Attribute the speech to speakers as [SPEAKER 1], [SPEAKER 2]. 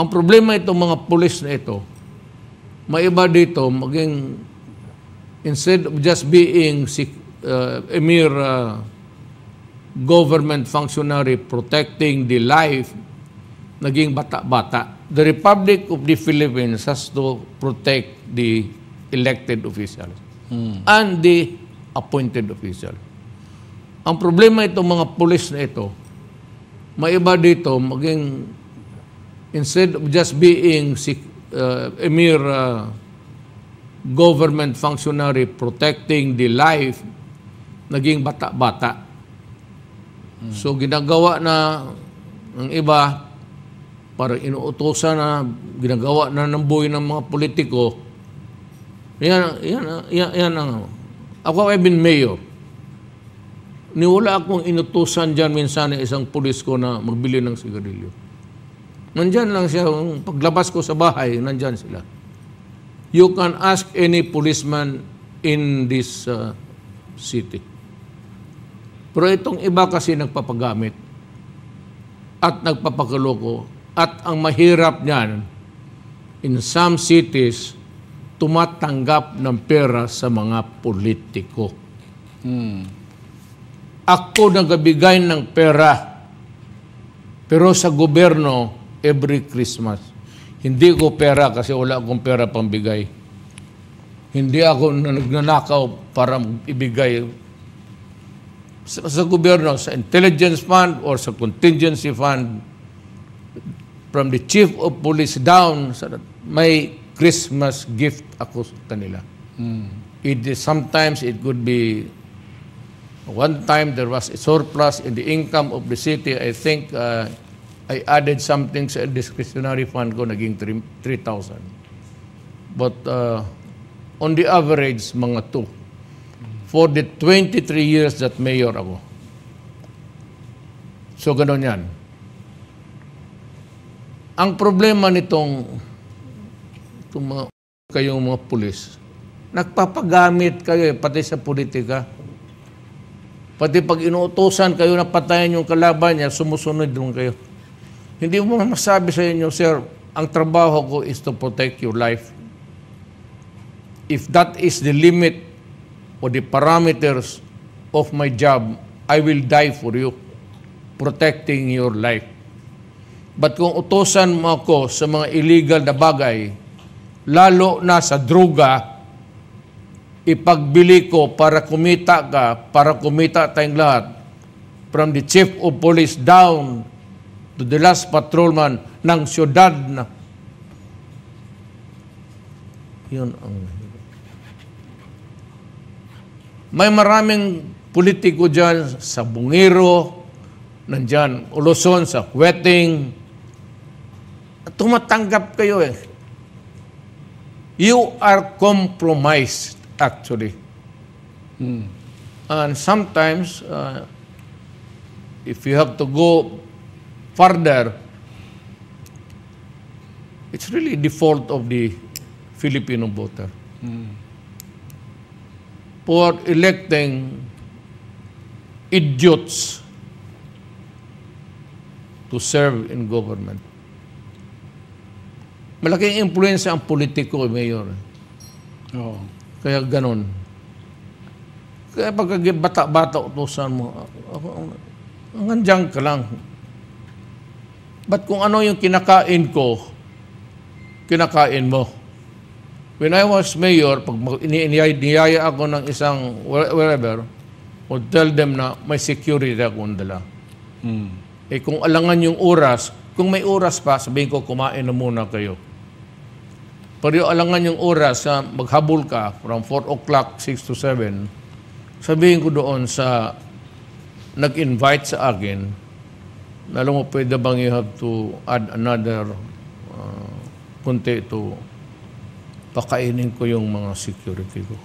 [SPEAKER 1] Ang problema itong mga pulis na ito, maiba dito, maging, instead of just being a mere government functionary protecting the life, naging bata-bata. The Republic of the Philippines has to protect the elected officials and the appointed officials. Ang problema itong mga pulis na ito, maiba dito, maging, instead of just being a mere government functionary protecting the life, naging bata-bata. So ginagawa na ng iba, parang inuutosan na, ginagawa na ng buhay ng mga politiko. Yan ang, ako ay been mayor. Niwala akong inutusan dyan minsan ng isang pulis ko na magbili ng sigarilyo. Nandyan lang siya, paglabas ko sa bahay, nandyan sila. You can ask any policeman in this city. Pero itong iba kasi nagpapagamit at nagpapakaloko. At ang mahirap niyan, in some cities, tumatanggap ng pera sa mga politiko. Ako nagabigay ng pera, pero sa gobyerno, every Christmas. Hindi ko pera kasi wala akong pera pambigay. Hindi ako nagnanakaw para ibigay sa gobyerno, sa intelligence fund or sa contingency fund, from the chief of police down, may Christmas gift ako sa kanila. Sometimes it could be, one time there was a surplus in the income of the city. I think I added something sa discretionary fund ko, naging 3,000. But on the average, mga 2. For the 23 years that mayor ako. So, ganun yan. Ang problema nitong kayong mga pulis, nagpapagamit kayo pati sa politika. Pati pag inuutosan kayo na patayan yung kalaban niya, sumusunod doon kayo. Hindi mo masabi sa inyo, sir, ang trabaho ko is to protect your life. If that is the limit or the parameters of my job, I will die for you, protecting your life. But kung utosan mo ako sa mga illegal na bagay, lalo na sa droga, ipagbili ko para kumita ka, para kumita tayong lahat, from the chief of police down to the last patrolman ng syudad na. Yun ang... May maraming politiko dyan sa Bungiro, nandyan, Luzon, sa Kuweting. Tumatanggap kayo eh. You are compromised, actually. And sometimes, if you have to go further, it's really the fault of the Filipino voter. For electing idiots to serve in government. Malaking influensya ang politiko, mayor.
[SPEAKER 2] Oo.
[SPEAKER 1] Kaya ganun. Kaya pag bata-bata utusan mo, hanggang ka lang. Ba't kung ano yung kinakain ko, kinakain mo? When I was mayor, pag niyaya ako ng isang wherever, would tell them na may security akong dala. Eh kung alangan yung oras, kung may oras pa, sabihin ko, kumain na muna kayo. Pero yung alangan yung oras, maghabol ka from 4 o'clock, 6 to 7, sabihin ko doon sa nag-invite sa akin, na alam mo, pwede bang you have to add another kunti to pakainin ko yung mga security ko.